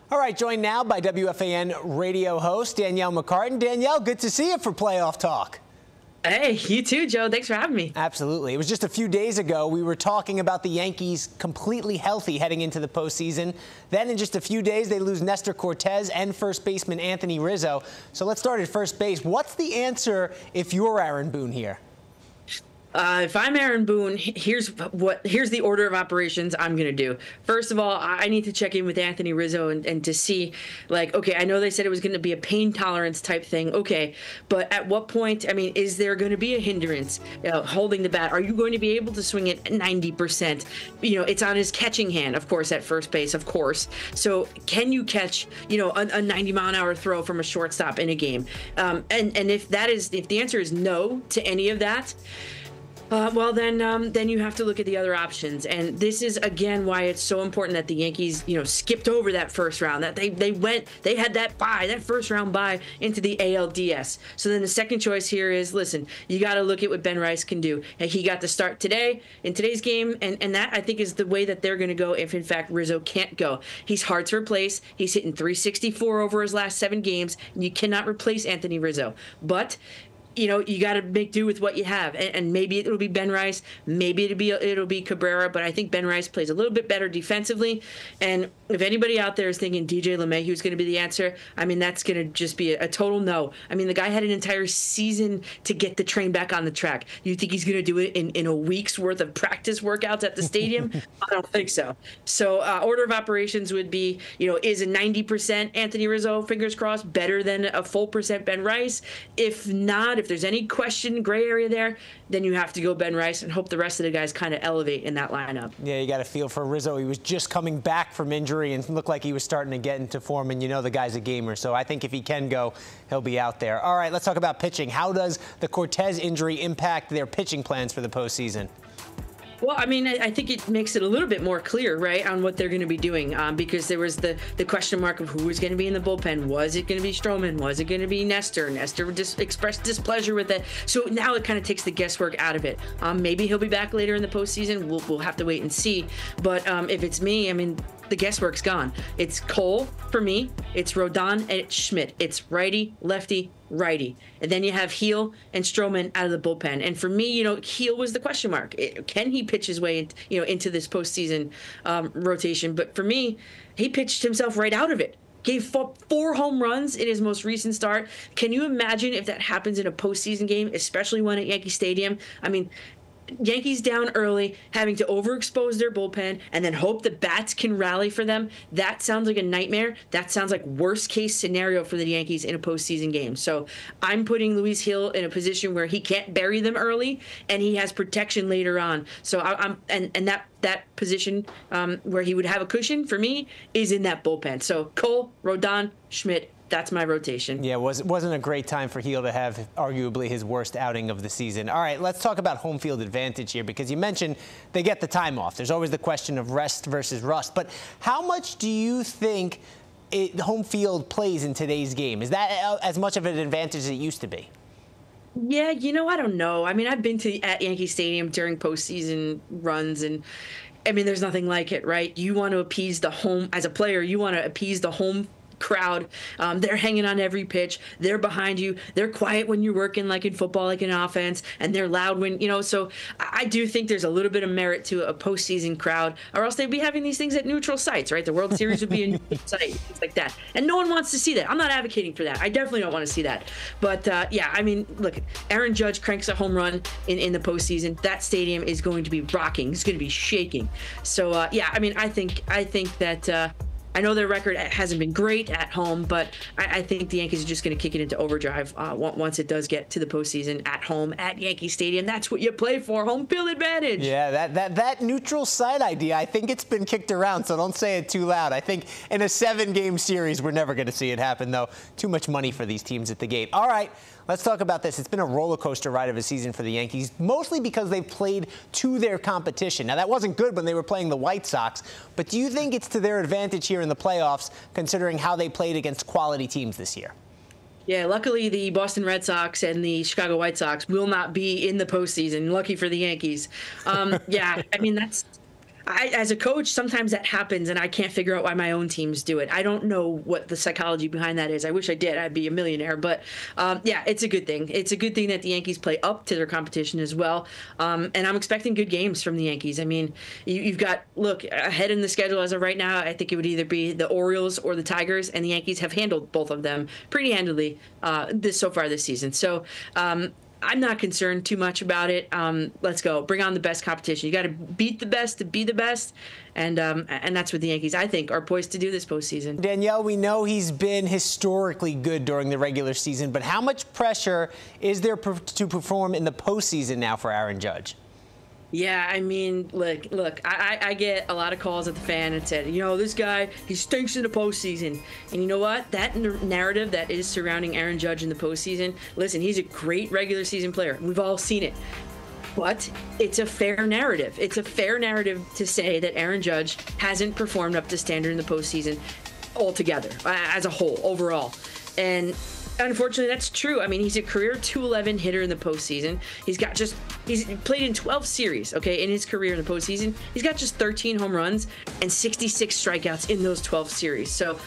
All right, joined now by WFAN radio host Danielle McCartan. Danielle, good to see you for Playoff Talk. Hey, you too, Joe. Thanks for having me. Absolutely. It was just a few days ago we were talking about the Yankees completely healthy heading into the postseason. Then in just a few days they lose Nestor Cortes and first baseman Anthony Rizzo. So let's start at first base. What's the answer if you're Aaron Boone here? If I'm Aaron Boone, here's the order of operations I'm going to do. First of all, I need to check in with Anthony Rizzo and to see, like, okay, I know they said it was going to be a pain tolerance type thing. Okay, but at what point, I mean, is there going to be a hindrance holding the bat? Are you going to be able to swing it 90%? You know, it's on his catching hand, of course, at first base, of course. So can you catch, you know, a 90-mile-an-hour throw from a shortstop in a game? And if the answer is no to any of that, well, then you have to look at the other options. And this is, again, why it's so important that the Yankees, you know, skipped over that first round, that they had that first round bye into the ALDS. So then the second choice here is, listen, you got to look at what Ben Rice can do. And he got to start today in today's game. And that, I think, is the way that they're going to go if, in fact, Rizzo can't go. He's hard to replace. He's hitting .364 over his last 7 games. And you cannot replace Anthony Rizzo. But you know, you got to make do with what you have, and maybe it'll be Ben Rice, maybe it'll be Cabrera, but I think Ben Rice plays a little bit better defensively. And if anybody out there is thinking DJ LeMahieu is going to be the answer, I mean, that's going to just be a total no. I mean, the guy had an entire season to get the train back on the track. You think he's going to do it in a week's worth of practice workouts at the stadium? I don't think so. So order of operations would be, you know, is a 90% Anthony Rizzo, fingers crossed, better than a full percent Ben Rice? If not, if there's any question, gray area there, then you have to go Ben Rice and hope the rest of the guys kind of elevate in that lineup. Yeah, you got to feel for Rizzo. He was just coming back from injury and looked like he was starting to get into form, and you know the guy's a gamer. So I think if he can go, he'll be out there. All right, let's talk about pitching. How does the Cortes injury impact their pitching plans for the postseason? Well, I mean, I think it makes it a little bit more clear, right, on what they're going to be doing, because there was the question mark of who was going to be in the bullpen. Was it going to be Stroman? Was it going to be Nestor? Nestor expressed displeasure with it. So now it kind of takes the guesswork out of it. Maybe he'll be back later in the postseason. We'll have to wait and see. But if it's me, I mean, the guesswork's gone. It's Cole for me. It's Rodon and it's Schmidt. It's righty, lefty, righty. And then you have Heel and Stroman out of the bullpen. And for me, you know, Heel was the question mark. Can he pitch his way, into this postseason rotation? But for me, he pitched himself right out of it. Gave 4 home runs in his most recent start. Can you imagine if that happens in a postseason game, especially one at Yankee Stadium? I mean, Yankees down early, having to overexpose their bullpen, and then hope the bats can rally for them. That sounds like a nightmare. That sounds like worst case scenario for the Yankees in a postseason game. So I'm putting Luis Gil in a position where he can't bury them early, and he has protection later on. So that position where he would have a cushion for me is in that bullpen. So Cole, Rodon, Schmidt. That's my rotation. Yeah, it wasn't a great time for Gil to have arguably his worst outing of the season. All right, let's talk about home field advantage here, because you mentioned they get the time off. There's always the question of rest versus rust. But how much do you think home field plays in today's game? Is that as much of an advantage as it used to be? Yeah, you know, I don't know. I mean, I've been at Yankee Stadium during postseason runs, and I mean, there's nothing like it, right? You want to appease the home, as a player, you want to appease the home crowd. They're hanging on every pitch. They're behind you. They're quiet when you're working, like in football, like in offense, and they're loud when, you know. So I do think there's a little bit of merit to a postseason crowd, or else they'd be having these things at neutral sites, right? The World Series would be a neutral site, things like that. And no one wants to see that. I'm not advocating for that. I definitely don't want to see that. But yeah, I mean, look, Aaron Judge cranks a home run in the postseason. That stadium is going to be rocking. It's going to be shaking. So yeah, I mean, I think that. I know their record hasn't been great at home, but I think the Yankees are just going to kick it into overdrive once it does get to the postseason at home at Yankee Stadium. That's what you play for, home field advantage. Yeah, that neutral site idea, I think it's been kicked around, so don't say it too loud. I think in a 7-game series, we're never going to see it happen, though. Too much money for these teams at the gate. All right, let's talk about this. It's been a roller coaster ride of a season for the Yankees, mostly because they've played to their competition. Now, that wasn't good when they were playing the White Sox, but do you think it's to their advantage here in the playoffs, considering how they played against quality teams this year? Yeah, luckily the Boston Red Sox and the Chicago White Sox will not be in the postseason. Lucky for the Yankees. Yeah, I mean, as a coach, sometimes that happens, and I can't figure out why my own teams do it. I don't know what the psychology behind that is. I wish I did. I'd be a millionaire. But yeah, it's a good thing. It's a good thing that the Yankees play up to their competition as well. And I'm expecting good games from the Yankees. I mean, you've got, look, ahead in the schedule as of right now, I think it would either be the Orioles or the Tigers, and the Yankees have handled both of them pretty handily so far this season. So I'm not concerned too much about it. Let's go. Bring on the best competition. You got to beat the best to be the best, and that's what the Yankees, I think, are poised to do this postseason. Danielle, we know he's been historically good during the regular season, but how much pressure is there to perform in the postseason now for Aaron Judge? Yeah, I mean, look, I get a lot of calls at the fan and said, you know, this guy, he stinks in the postseason. And you know what? That narrative that is surrounding Aaron Judge in the postseason, listen, he's a great regular season player. We've all seen it. But it's a fair narrative. It's a fair narrative to say that Aaron Judge hasn't performed up to standard in the postseason altogether, as a whole, overall. And unfortunately, that's true. I mean, he's a career .211 hitter in the postseason. He's played in 12 series, okay, in his career in the postseason. He's got just 13 home runs and 66 strikeouts in those 12 series. So,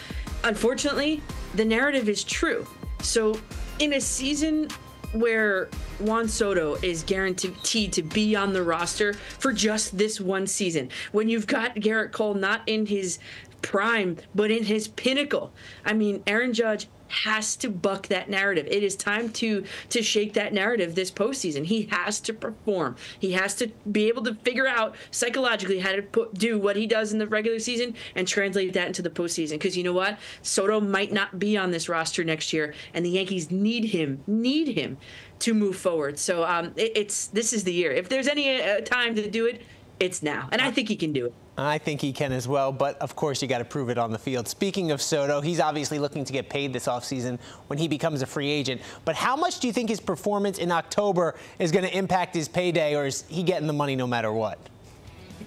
unfortunately, the narrative is true. So, in a season where Juan Soto is guaranteed to be on the roster for just this one season, when you've got Garrett Cole not in his prime, but in his pinnacle, I mean, Aaron Judge has to buck that narrative. It is time to shake that narrative this postseason. He has to perform. He has to be able to figure out psychologically how to do what he does in the regular season and translate that into the postseason. Because you know what? Soto might not be on this roster next year, and the Yankees need him to move forward. So this is the year. If there's any time to do it, it's now. And I think he can do it. I think he can as well, but of course you got to prove it on the field. Speaking of Soto, he's obviously looking to get paid this offseason when he becomes a free agent. But how much do you think his performance in October is going to impact his payday, or is he getting the money no matter what?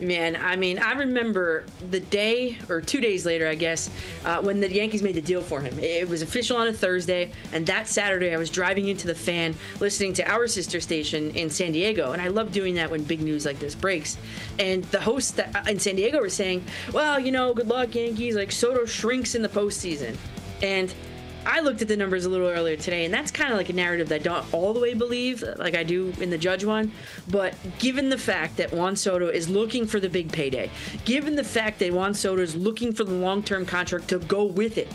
Man, I mean, I remember the day or 2 days later, I guess, when the Yankees made the deal for him. It was official on a Thursday, and that Saturday I was driving into the Fan listening to our sister station in San Diego, and I love doing that when big news like this breaks. And the hosts in San Diego were saying, well, you know, good luck, Yankees, like Soto shrinks in the postseason. And I looked at the numbers a little earlier today, and that's kind of like a narrative that I don't all the way believe, like I do in the Judge one. But given the fact that Juan Soto is looking for the big payday, given the fact that Juan Soto is looking for the long-term contract to go with it,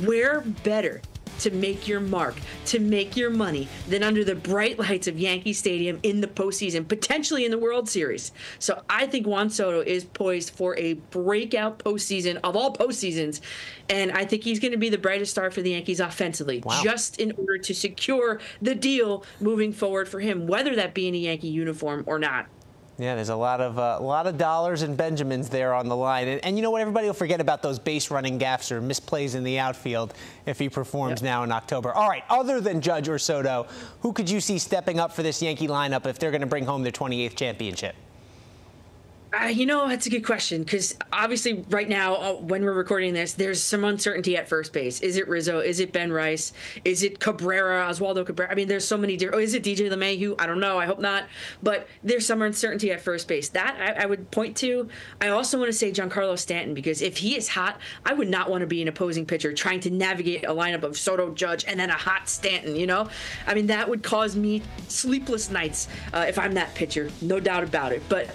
where better to make your mark, to make your money, than under the bright lights of Yankee Stadium in the postseason, potentially in the World Series. So I think Juan Soto is poised for a breakout postseason of all postseasons, and I think he's going to be the brightest star for the Yankees offensively, just in order to secure the deal moving forward for him, whether that be in a Yankee uniform or not. Yeah, there's a lot of dollars and Benjamins there on the line. And you know what? Everybody will forget about those base running gaffes or misplays in the outfield if he performs now in October. All right, other than Judge or Soto, who could you see stepping up for this Yankee lineup if they're going to bring home their 28th championship? You know, that's a good question, because obviously right now, when we're recording this, there's some uncertainty at first base. Is it Rizzo? Is it Ben Rice? Is it Cabrera, Oswaldo Cabrera? I mean, there's so many different. Is it DJ LeMahieu? I don't know. I hope not. But there's some uncertainty at first base. That I would point to. I also want to say Giancarlo Stanton, because if he is hot, I would not want to be an opposing pitcher trying to navigate a lineup of Soto, Judge, and then a hot Stanton, you know? I mean, that would cause me sleepless nights if I'm that pitcher, no doubt about it. But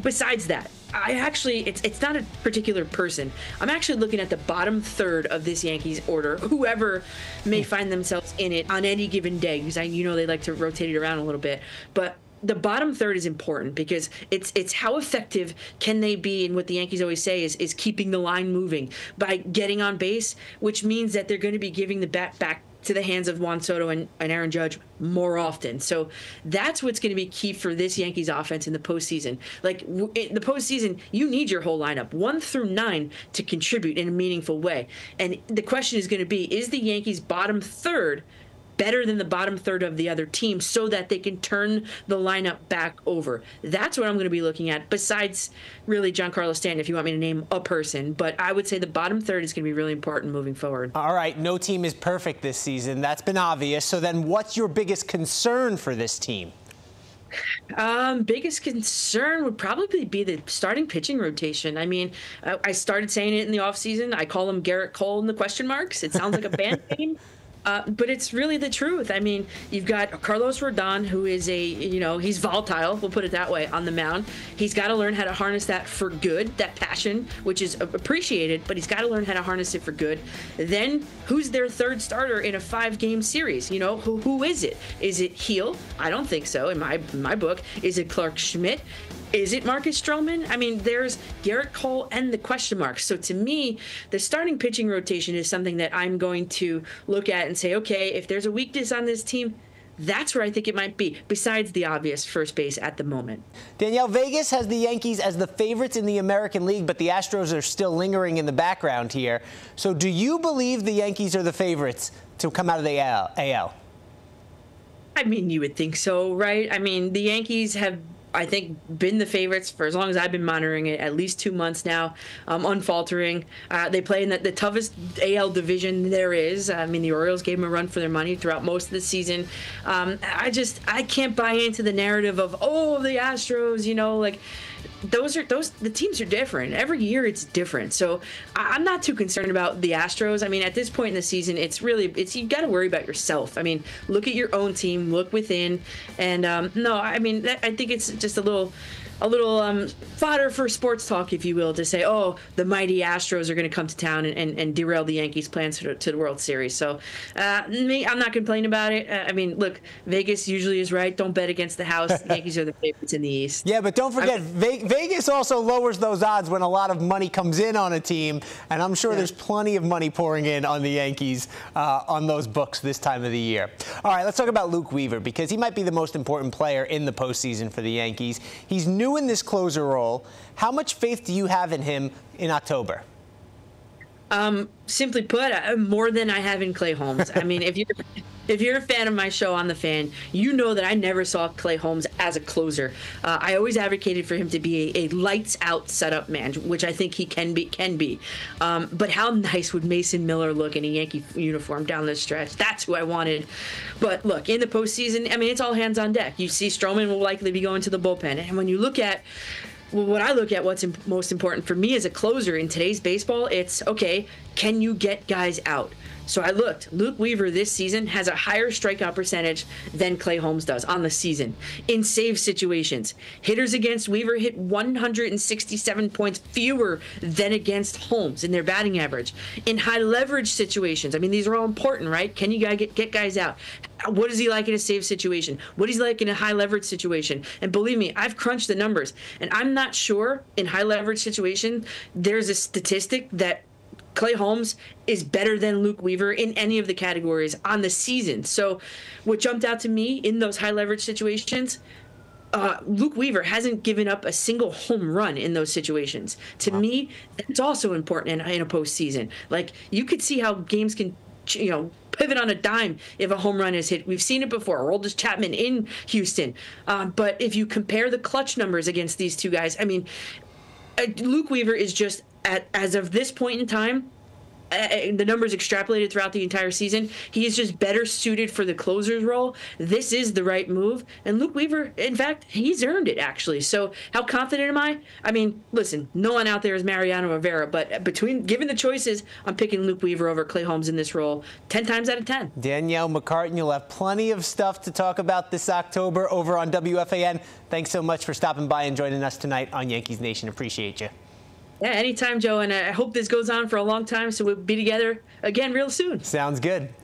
besides that, it's not a particular person. I'm actually looking at the bottom third of this Yankees order, whoever may find themselves in it on any given day, because you know they like to rotate it around a little bit. But the bottom third is important because it's how effective can they be, and what the Yankees always say is keeping the line moving by getting on base, which means that they're going to be giving the bat back to the hands of Juan Soto and Aaron Judge more often. So that's what's going to be key for this Yankees offense in the postseason. Like, in the postseason, you need your whole lineup, 1 through 9, to contribute in a meaningful way. And the question is going to be, is the Yankees' bottom third better than the bottom third of the other team so that they can turn the lineup back over? That's what I'm going to be looking at, besides really Giancarlo Stanton, if you want me to name a person. But I would say the bottom third is going to be really important moving forward. All right, no team is perfect this season. That's been obvious. So then what's your biggest concern for this team? Biggest concern would probably be the starting pitching rotation. I mean, I started saying it in the offseason. I call him Garrett Cole in the question marks. It sounds like a band name. But it's really the truth. I mean, you've got Carlos Rodon, who is he's volatile, we'll put it that way, on the mound. He's got to learn how to harness that for good, that passion, which is appreciated, but he's got to learn how to harness it for good. Then who's their third starter in a 5-game series? Who is it? Is it Heel? I don't think so in my book. Is it Clark Schmidt? Is it Marcus Stroman? I mean, there's Garrett Cole and the question marks. So to me, the starting pitching rotation is something that I'm going to look at and say, okay, if there's a weakness on this team, that's where I think it might be, besides the obvious first base at the moment. Danielle, Vegas has the Yankees as the favorites in the American League, but the Astros are still lingering in the background here. So do you believe the Yankees are the favorites to come out of the AL? I mean, you would think so, right? I mean, the Yankees have, I think, been the favorites for as long as I've been monitoring it, at least 2 months now, unfaltering. They play in the toughest AL division there is. I mean, the Orioles gave them a run for their money throughout most of the season. I can't buy into the narrative of, the Astros, the teams are different. Every year it's different. So I'm not too concerned about the Astros. I mean, at this point in the season, you got to worry about yourself. I mean, look at your own team, look within. And no, I mean, I think it's just a little fodder for sports talk, if you will, to say, the mighty Astros are going to come to town and derail the Yankees' plans to the World Series. So, I'm not complaining about it. I mean, look, Vegas usually is right. Don't bet against the house. The Yankees are the favorites in the East. Yeah, but don't forget, Vegas also lowers those odds when a lot of money comes in on a team, and I'm sure there's plenty of money pouring in on the Yankees on those books this time of the year. All right, let's talk about Luke Weaver, because he might be the most important player in the postseason for the Yankees. He's new in this closer role. How much faith do you have in him in October? Simply put, more than I have in Clay Holmes. I mean, if you're a fan of my show on The Fan, you know that I never saw Clay Holmes as a closer. I always advocated for him to be a lights-out setup man, which I think he can be. But how nice would Mason Miller look in a Yankee uniform down the stretch? That's who I wanted. But look, in the postseason, I mean, it's all hands on deck. You see Stroman will likely be going to the bullpen. And when you look at what I look at, what's most important for me as a closer in today's baseball, it's, okay, can you get guys out? So I looked. Luke Weaver this season has a higher strikeout percentage than Clay Holmes does on the season. In save situations, hitters against Weaver hit 167 points fewer than against Holmes in their batting average. In high leverage situations, I mean, these are all important, right? Can you get guys out? What is he like in a save situation? What is he like in a high leverage situation? And believe me, I've crunched the numbers, and I'm not sure in high leverage situation there's a statistic that Clay Holmes is better than Luke Weaver in any of the categories on the season. So what jumped out to me in those high leverage situations, Luke Weaver hasn't given up a single home run in those situations. To me, that's also important in a postseason. Like, you could see how games can, pivot on a dime if a home run is hit. We've seen it before. Aroldis Chapman in Houston. But if you compare the clutch numbers against these two guys, I mean, Luke Weaver is just, as of this point in time, the numbers extrapolated throughout the entire season, he is just better suited for the closer's role. This is the right move. And Luke Weaver, in fact, he's earned it, actually. So how confident am I? I mean, listen, no one out there is Mariano Rivera, but given the choices, I'm picking Luke Weaver over Clay Holmes in this role 10 times out of 10. Danielle McCartan, you'll have plenty of stuff to talk about this October over on WFAN. Thanks so much for stopping by and joining us tonight on Yankees Nation. Appreciate you. Yeah, anytime, Joe, and I hope this goes on for a long time so we'll be together again real soon. Sounds good.